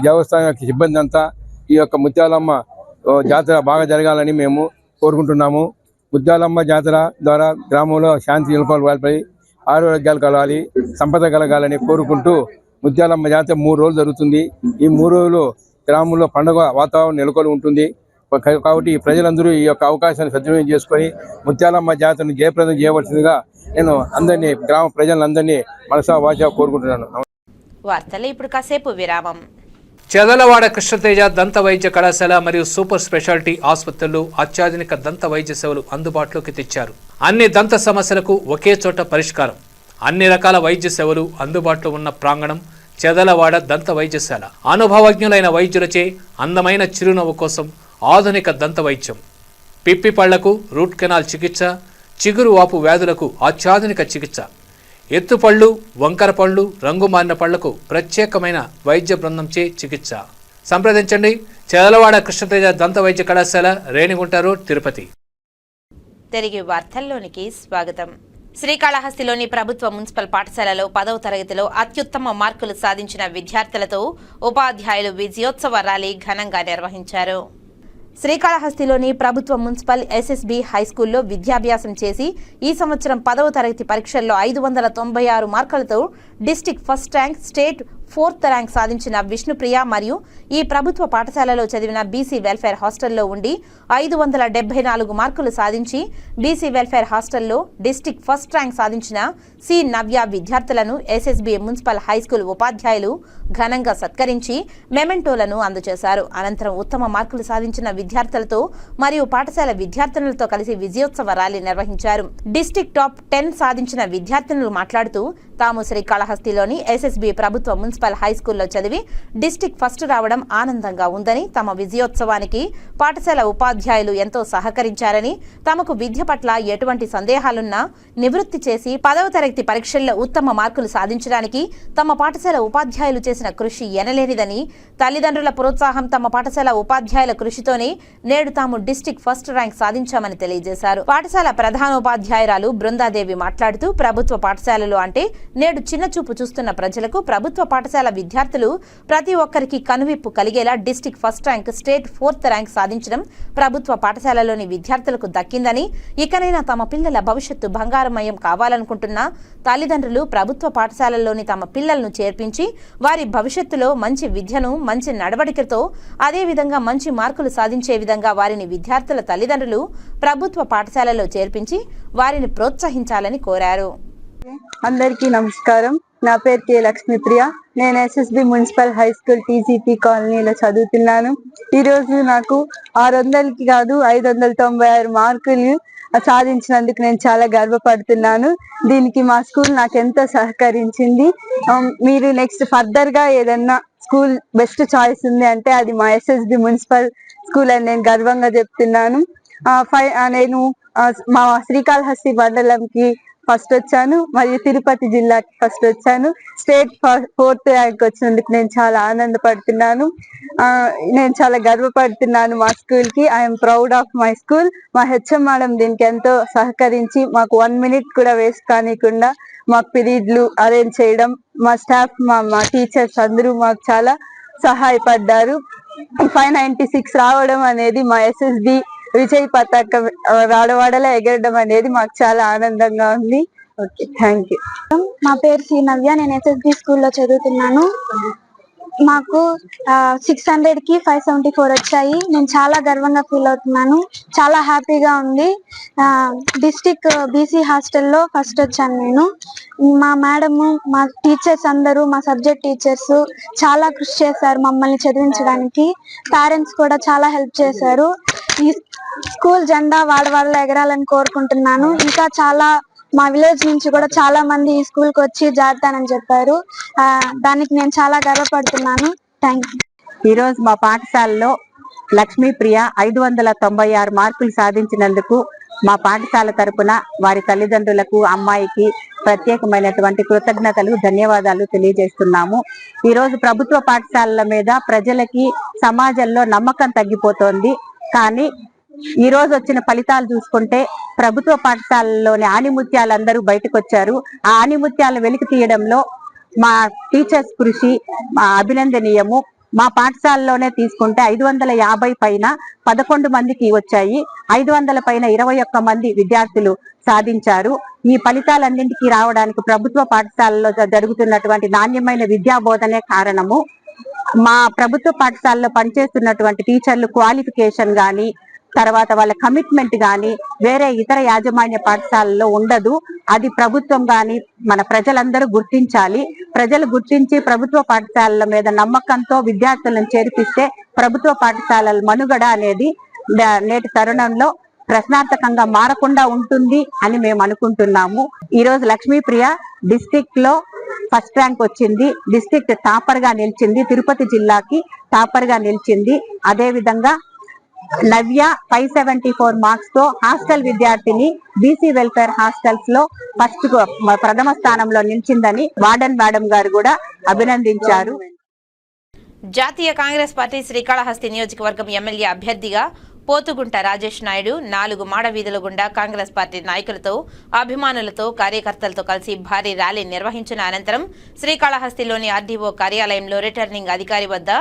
దేవస్థానం యొక్క సిబ్బంది అంతా ఈ యొక్క ముత్యాలమ్మ జాతర బాగా జరగాలని మేము కోరుకుంటున్నాము. ముత్యాలమ్మ జాతర ద్వారా గ్రామంలో శాంతి నెలకొల్పాలి, ఆరోగ్యాలు కలగాలి, సంపద కలగాలని కోరుకుంటూ ముత్యాలమ్మ జాతర 3 రోజులు జరుగుతుంది. ఈ 3 రోజులు గ్రామంలో పండుగ వాతావరణం నెలకొని ఉంటుంది. కాబట్టి ప్రజలందరూ ఈ యొక్క అవకాశాన్ని సద్వినియోగం చేసుకొని ముత్యాలమ్మ జాతరను జయప్రదం చేయవలసిందిగా నేను అందరినీ, గ్రామ ప్రజలందరినీ మనసా వాచా కోరుకుంటున్నాను. వార్తలు ఇప్పుడు కాసేపు విరామం. చెదలవాడ కృష్ణతేజ దంత వైద్య కళాశాల మరియు సూపర్ స్పెషాలిటీ ఆసుపత్రుల్లో అత్యాధునిక దంత వైద్య సేవలు అందుబాటులోకి తెచ్చారు. అన్ని దంత సమస్యలకు ఒకే చోట పరిష్కారం. అన్ని రకాల వైద్య సేవలు అందుబాటులో ఉన్న ప్రాంగణం చెదలవాడ దంత వైద్యశాల. అనుభవజ్ఞులైన వైద్యులచే అందమైన చిరునవ్వు కోసం ఆధునిక దంత వైద్యం, పిప్పి పళ్లకు రూట్ కెనాల్ చికిత్స, చిగురు వాపు వ్యాధులకు అత్యాధునిక చికిత్స, ఎత్తుపళ్ళు, వంకర పళ్ళు, రంగు మారిన పళ్లకు ప్రత్యేకమైన వైద్య బృందంచే చికిత్స. సంప్రదించండి చెదలవాడ కృష్ణతేజ దంత వైద్య కళాశాల, రేణిగుంట రోడ్, తిరుపతి. తిరిగి వార్తల్లోనికి స్వాగతం. శ్రీకాళహస్తిలోని ప్రభుత్వ మున్సిపల్ పాఠశాలలో 10వ తరగతిలో అత్యుత్తమ మార్కులు సాధించిన విద్యార్థులతో ఉపాధ్యాయులు విజయోత్సవ ర్యాలీ ఘనంగా నిర్వహించారు. శ్రీకాళహస్తిలోని ప్రభుత్వ మున్సిపల్ ఎస్ఎస్బి హైస్కూల్లో విద్యాభ్యాసం చేసి ఈ సంవత్సరం 10వ తరగతి పరీక్షల్లో 596 మార్కులతో district first rank, state 4th rank సాధించిన విష్ణుప్రియ మరియు ఈ ప్రభుత్వ పాఠశాలలో చదివిన బీసీ వెల్ఫేర్ హాస్టల్లో ఉండి 574 మార్కులు సాధించి బీసీ వెల్ఫేర్ హాస్టల్లో డిస్టిక్ ఫస్ట్ ర్యాంక్ సాధించిన సి నవ్య విద్యార్థులను ఎస్ఎస్బి మున్సిపల్ హైస్కూల్ ఉపాధ్యాయులు ఘనంగా సత్కరించి మెమెంటోలను అందజేశారు. అనంతరం ఉత్తమ మార్కులు సాధించిన విద్యార్థులతో మరియు పాఠశాల విద్యార్థినులతో కలిసి విజయోత్సవ ర్యాలీ నిర్వహించారు. డిస్టిక్ టాప్ 10 సాధించిన విద్యార్థినులు మాట్లాడుతూ తాము శ్రీకాళహస్తిలోని ఎస్ఎస్బి ప్రభుత్వ మున్సిపల్ హైస్కూల్లో చదివి డిస్టిక్ ఫస్ట్ రావడం ఆనందంగా ఉందని, తమ విజయోత్సవానికి పాఠశాల ఉపాధ్యాయులు ఎంతో సహకరించారని, తమకు విద్య పట్ల ఎటువంటి సందేహాలున్నా నివృత్తి చేసి 10వ తరగతి పరీక్షల్లో ఉత్తమ మార్కులు సాధించడానికి తమ పాఠశాల ఉపాధ్యాయులు చేసిన కృషి ఎనలేనిదని, తల్లిదండ్రుల ప్రోత్సాహం, తమ పాఠశాల ఉపాధ్యాయుల కృషితోనే నేడు తాము డిస్టిక్ ఫస్ట్ ర్యాంక్ సాధించామని తెలియజేశారు. పాఠశాల ప్రధానోపాధ్యాయురాలు బృందాదేవి మాట్లాడుతూ, ప్రభుత్వ పాఠశాలలు అంటే నేడు చిన్నచూపు చూస్తున్న ప్రజలకు ప్రభుత్వ పాఠశాల విద్యార్థులు ప్రతి ఒక్కరికి కనువిప్పు కలిగేలా district first rank, state 4th rank సాధించడం ప్రభుత్వ పాఠశాలలోని విద్యార్థులకు దక్కిందని, ఇకనైనా తమ పిల్లల భవిష్యత్తు బంగారమయం కావాలనుకుంటున్న తల్లిదండ్రులు ప్రభుత్వ పాఠశాలల్లోని తమ పిల్లలను చేర్పించి వారి భవిష్యత్తులో మంచి విద్యను, మంచి నడవడికతో అదేవిధంగా మంచి మార్కులు సాధించే విధంగా వారిని విద్యార్థుల తల్లిదండ్రులు ప్రభుత్వ పాఠశాలలో చేర్పించి వారిని ప్రోత్సహించాలని కోరారు. అందరికీ నమస్కారం. నా పేరు కె లక్ష్మీప్రియ. నేను SSB municipal high school TGP కాలనీలో చదువుతున్నాను. ఈరోజు నాకు 600కి కాదు 596 మార్కులు సాధించినందుకు నేను చాలా గర్వపడుతున్నాను. దీనికి మా స్కూల్ నాకు ఎంతో సహకరించింది. మీరు నెక్స్ట్ ఫర్దర్ గా ఏదన్నా స్కూల్ బెస్ట్ చాయిస్ ఉంది అంటే అది మా ఎస్ఎస్బి మున్సిపల్ స్కూల్ అని నేను గర్వంగా చెప్తున్నాను. నేను మా శ్రీకాళహస్తి మండలంకి ఫస్ట్ వచ్చాను, మరియు తిరుపతి జిల్లాకి ఫస్ట్ వచ్చాను. స్టేట్ 4th ర్యాంక్ వచ్చినందుకు నేను చాలా ఆనందపడుతున్నాను. నేను చాలా గర్వపడుతున్నాను మా స్కూల్ కి. I'm proud of my school. మా హెచ్ఎం మేడం దీనికి ఎంతో సహకరించి మాకు 1 minute కూడా వేస్ట్ కానికుండా మాకు పీరియడ్లు అరేంజ్ చేయడం, మా స్టాఫ్, మా టీచర్స్ అందరూ మాకు చాలా సహాయపడ్డారు. 596 రావడం అనేది మా ఎస్ఎస్బి విజయ్ పతాకం వాడవాడలా ఎగరడం అనేది మాకు చాలా ఆనందంగా ఉంది. Okay, thank you. మా పేరు సి నవ్య. నేను ఎస్ఎస్బి స్కూల్లో చదువుతున్నాను. మాకు 600కి 574 వచ్చాయి. నేను చాలా గర్వంగా ఫీల్ అవుతున్నాను. చాలా హ్యాపీగా ఉంది. డిస్టిక్ బీసీ హాస్టల్లో ఫస్ట్ వచ్చాను నేను. మా మేడము, మా టీచర్స్ అందరూ, మా సబ్జెక్ట్ టీచర్స్ చాలా కృషి చేశారు మమ్మల్ని చదివించడానికి. పేరెంట్స్ కూడా చాలా హెల్ప్ చేశారు. ఈ స్కూల్ జెండా వాడవాడలో ఎగరాలని కోరుకుంటున్నాను. ఇంకా చాలా మా విలేజ్ నుంచి కూడా చాలా మంది ఈ స్కూల్ కి వచ్చి జారుతానని చెప్పారు. దానికి నేను చాలా గర్వపడుతున్నాను. Thank you. ఈరోజు మా పాఠశాలలో లక్ష్మీప్రియ 596 మార్కులు సాధించినందుకు మా పాఠశాల తరపున వారి తల్లిదండ్రులకు, అమ్మాయికి ప్రత్యేకమైనటువంటి కృతజ్ఞతలు, ధన్యవాదాలు తెలియజేస్తున్నాము. ఈరోజు ప్రభుత్వ పాఠశాలల మీద ప్రజలకి, సమాజంలో నమ్మకం తగ్గిపోతోంది. కానీ ఈ రోజు వచ్చిన ఫలితాలు చూసుకుంటే ప్రభుత్వ పాఠశాలలోని ఆణిముత్యాలందరూ బయటకు వచ్చారు. ఆ ఆణిముత్యాలను వెలికి తీయడంలో మా టీచర్స్ కృషి అభినందనీయము. మా పాఠశాలలోనే తీసుకుంటే 550 పైన 11 మందికి వచ్చాయి. 500 పైన 21 మంది విద్యార్థులు సాధించారు. ఈ ఫలితాలన్నింటికీ రావడానికి ప్రభుత్వ పాఠశాలలో జరుగుతున్నటువంటి నాణ్యమైన విద్యా బోధనే కారణము. మా ప్రభుత్వ పాఠశాలలో పనిచేస్తున్నటువంటి టీచర్లు క్వాలిఫికేషన్ గాని, తర్వాత వాళ్ళ కమిట్మెంట్ గాని వేరే ఇతర యాజమాన్య పాఠశాలలో ఉండదు. అది ప్రభుత్వం గాని మన ప్రజలందరూ గుర్తించాలి. ప్రజలు గుర్తించి ప్రభుత్వ పాఠశాలల మీద నమ్మకంతో విద్యార్థులను చేర్పిస్తే ప్రభుత్వ పాఠశాలల మనుగడ అనేది నేటి తరుణంలో ప్రశ్నార్థకంగా మారకుండా ఉంటుంది అని మేము అనుకుంటున్నాము. ఈ రోజు లక్ష్మీప్రియ డిస్ట్రిక్ట్ లో ఫస్ట్ ర్యాంక్ వచ్చింది. డిస్ట్రిక్ట్ టాపర్ గా నిలిచింది. తిరుపతి జిల్లాకి టాపర్ గా నిలిచింది. అదే విధంగా నవ్య 574 మార్క్స్ తో హాస్టల్ విద్యార్థిని బీసీ వెల్ఫేర్ హాస్టల్స్ లో ఫస్ట్ ప్రథమ స్థానంలో నిలిచిందని వార్డెన్ మేడం గారు కూడా అభినందించారు. జాతీయ కాంగ్రెస్ పార్టీ శ్రీకాళహస్తి నియోజకవర్గం ఎమ్మెల్యే అభ్యర్థిగా పోతుగుంట రాజేష్ నాయుడు 4 మాడ వీధుల గుండా కాంగ్రెస్ పార్టీ నాయకులతో, అభిమానులతో, కార్యకర్తలతో కలిసి భారీ ర్యాలీ నిర్వహించిన అనంతరం శ్రీకాళహస్తిలోని ఆర్డీఓ కార్యాలయంలో రిటర్నింగ్ అధికారి వద్ద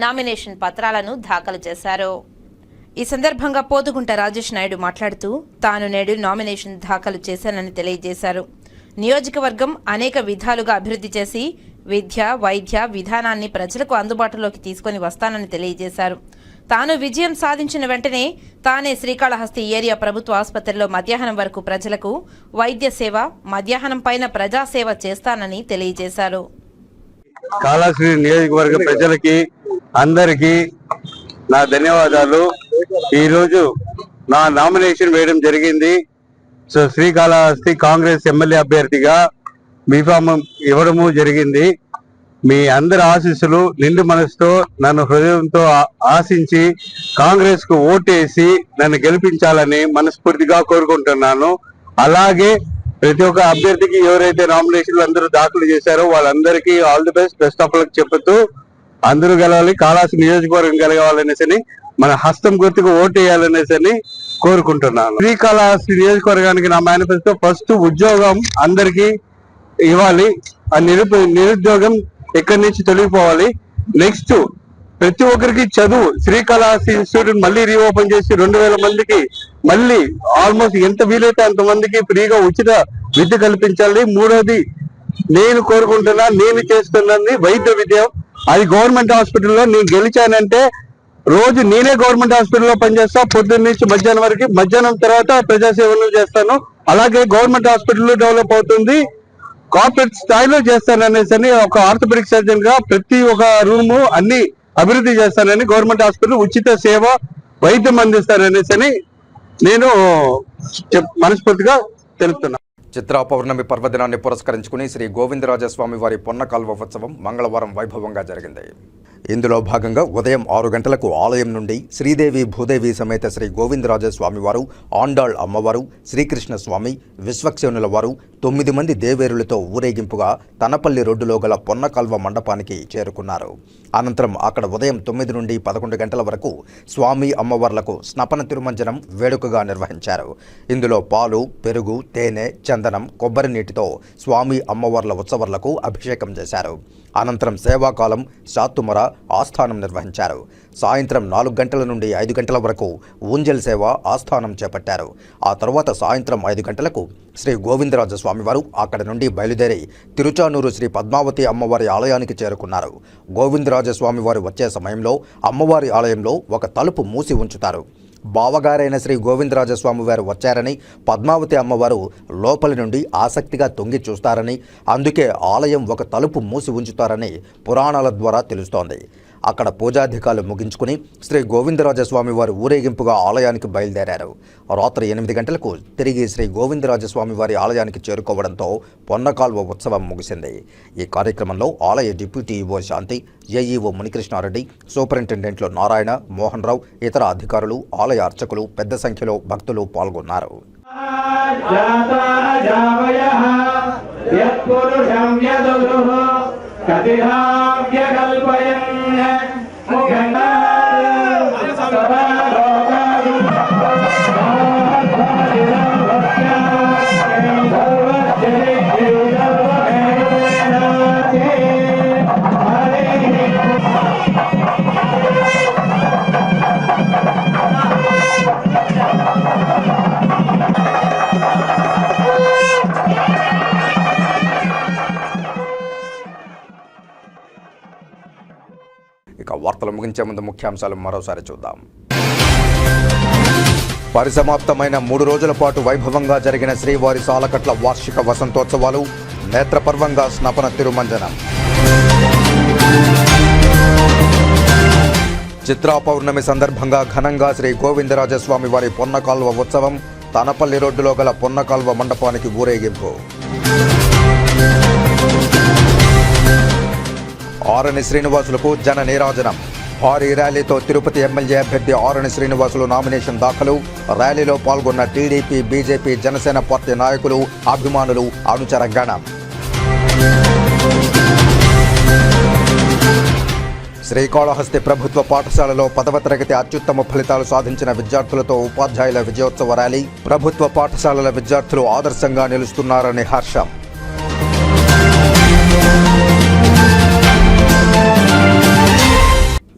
నామినేషన్ పత్రాలను దాఖలు చేశారు. ఈ సందర్భంగా పోతుగుంట రాజేష్ నాయుడు మాట్లాడుతూ తాను నేడు నామినేషన్ దాఖలు చేశానని తెలియజేశారు. నియోజకవర్గం అనేక విధాలుగా అభివృద్ధి చేసి విద్య, వైద్య విధానాన్ని ప్రజలకు అందుబాటులోకి తీసుకొని వస్తానని తెలియజేశారు. తాను విజయం సాధించిన వెంటనే తానే శ్రీకాళహస్తి ఏరియా ప్రభుత్వ ఆసుపత్రిలో మధ్యాహ్నం వరకు ప్రజలకు వైద్య సేవ, మధ్యాహ్నం పైన ప్రజాసేవ చేస్తానని తెలియజేశారు. కాళహస్తి నియోజకవర్గ ప్రజలకి అందరికీ నా ధన్యవాదాలు. ఈరోజు నా నామినేషన్ వేయడం జరిగింది. సో శ్రీకాళహస్తి కాంగ్రెస్ ఎమ్మెల్యే అభ్యర్థిగా బీఫామ్ ఇవ్వడము జరిగింది. మీ అందరి ఆశీస్సులు నిండు మనసుతో నన్ను హృదయంతో ఆశించి కాంగ్రెస్ కు ఓటేసి నన్ను గెలిపించాలని మనస్ఫూర్తిగా కోరుకుంటున్నాను. అలాగే ప్రతి ఒక్క అభ్యర్థికి ఎవరైతే నామినేషన్లు అందరూ దాఖలు చేశారో వాళ్ళందరికీ all the best of luck చెబుతూ అందరూ గెలవాలి, కాళహస్తి నియోజకవర్గం గెలవాలనేసి మన హస్తం గుర్తుకు ఓటేయాలనేసి కోరుకుంటున్నాను. శ్రీకాళహస్తి నియోజకవర్గానికి నా మేనిఫెస్టో ఫస్ట్ ఉద్యోగం అందరికీ ఇవ్వాలి, ఆ నిరుద్యోగం ఎక్కడి నుంచి తొలగిపోవాలి. నెక్స్ట్ ప్రతి ఒక్కరికి చదువు, శ్రీకాళహస్తి ఇన్స్టిట్యూట్ మళ్ళీ రీఓపెన్ చేసి 2000 మందికి మళ్ళీ ఆల్మోస్ట్ ఎంత వీలైతే అంతమందికి ఫ్రీగా ఉచిత విద్య కల్పించాలి. మూడోది నేను కోరుకుంటున్నా, నేను చేస్తున్నది వైద్య విద్య. అది గవర్నమెంట్ హాస్పిటల్లో నేను గెలిచానంటే రోజు నేనే గవర్నమెంట్ హాస్పిటల్లో పనిచేస్తా, పొద్దున్న నుంచి మధ్యాహ్నం వరకు, మధ్యాహ్నం తర్వాత ప్రజాసేవలు చేస్తాను. అలాగే గవర్నమెంట్ హాస్పిటల్ డెవలప్ అవుతుంది, కార్పొరేట్ స్థాయిలో చేస్తాననేసి ఒక ఆర్థోపెడిక్ సర్జన్ గా ప్రతి ఒక్క రూము అన్ని అభివృద్ధి చేస్తానని, గవర్నమెంట్ హాస్పిటల్ ఉచిత సేవ వైద్యం అందిస్తాననేసి నేను మనస్ఫూర్తిగా తెలుపుతున్నాను. చిత్రా పౌర్ణమి పర్వదినాన్ని పురస్కరించుకుని శ్రీ గోవిందరాజస్వామి వారి పొన్న కాల్వ ఉత్సవం మంగళవారం వైభవంగా జరిగింది. ఇందులో భాగంగా ఉదయం 6 గంటలకు ఆలయం నుండి శ్రీదేవి భూదేవి సమేత శ్రీ గోవిందరాజస్వామి వారు, ఆండాళ్ అమ్మవారు, శ్రీకృష్ణ స్వామి, విశ్వక్సేనుల వారు 9 మంది దేవేరులతో ఊరేగింపుగా తనపల్లి రోడ్డులో గల పొన్న కాల్వ మండపానికి చేరుకున్నారు. అనంతరం అక్కడ ఉదయం 9 నుండి 11 గంటల వరకు స్వామి అమ్మవార్లకు స్నపన తిరుమంజనం వేడుకగా నిర్వహించారు. ఇందులో పాలు, పెరుగు, తేనె, చందనం, కొబ్బరి నీటితో స్వామి అమ్మవార్ల ఉత్సవాలకు అభిషేకం చేశారు. అనంతరం సేవాకాలం, శాత్తుమర, ఆస్థానం నిర్వహించారు. సాయంత్రం 4 గంటల నుండి 5 గంటల వరకు ఊంజల్ సేవ, ఆస్థానం చేపట్టారు. ఆ తర్వాత సాయంత్రం 5 గంటలకు శ్రీ గోవిందరాజ స్వామివారు అక్కడి నుండి బయలుదేరి తిరుచానూరు శ్రీ పద్మావతి అమ్మవారి ఆలయానికి చేరుకున్నారు. గోవిందరాజ స్వామివారు వచ్చే సమయంలో అమ్మవారి ఆలయంలో ఒక తలుపు మూసి ఉంచుతారు. బావగారైన శ్రీ గోవిందరాజస్వామి వారు వచ్చారని, పద్మావతి అమ్మవారు లోపలి నుండి ఆసక్తిగా తొంగి చూస్తారని, అందుకే ఆలయం ఒక తలుపు మూసి ఉంచుతారని పురాణాల ద్వారా తెలుస్తోంది. అక్కడ పూజాధికాలు ముగించుకుని శ్రీ గోవిందరాజస్వామి వారు ఊరేగింపుగా ఆలయానికి బయలుదేరారు. రాత్రి 8 గంటలకు తిరిగి శ్రీ గోవిందరాజస్వామి వారి ఆలయానికి చేరుకోవడంతో పొన్నకాల్వ ఉత్సవం ముగిసింది. ఈ కార్యక్రమంలో ఆలయ డిప్యూటీ ఈవో శాంతి, ఏఈఓ మునికృష్ణారెడ్డి, సూపరింటెండెంట్లు నారాయణ, మోహన్ రావు, ఇతర అధికారులు, ఆలయ అర్చకులు పెద్ద సంఖ్యలో భక్తులు పాల్గొన్నారు. ఇక వార్తలు ముగించే ముందు ముఖ్యాంశాలు మరోసారి చూద్దాం. పరిసమాప్తమైన 3 రోజుల పాటు వైభవంగా జరిగిన శ్రీవారి సాలకట్ల వార్షిక వసంతోత్సవాలు, నేత్రపర్వంగా స్నపన తిరుమంజనం. చిత్రా పౌర్ణమి సందర్భంగా ఘనంగా శ్రీ గోవిందరాజస్వామి వారి పొన్నకాల్వ ఉత్సవం, తనపల్లి రోడ్డులో గల పొన్నకాల్వ మండపానికి ఊరేగింపు. ఆరణి శ్రీనివాసులకు జన నీరాజనం. భారీ ర్యాలీతో తిరుపతి ఎమ్మెల్యే అభ్యర్థి ఆరణి శ్రీనివాసులు నామినేషన్ దాఖలు. ర్యాలీలో పాల్గొన్న టీడీపీ, బీజేపీ, జనసేన పార్టీ నాయకులు, అభిమానులు, అనుచర గణం. శ్రీకాళహస్తి ప్రభుత్వ పాఠశాలలో 10వ తరగతి అత్యుత్తమ ఫలితాలు సాధించిన విద్యార్థులతో ఉపాధ్యాయుల విజయోత్సవ ర్యాలీ. ప్రభుత్వ పాఠశాలల విద్యార్థులు ఆదర్శంగా నిలుస్తున్నారని హర్షం.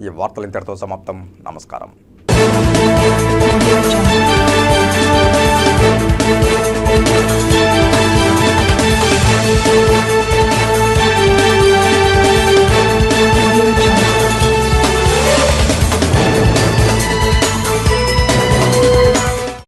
ఈ వార్తలు ఇంతటితో సమాప్తం. నమస్కారం.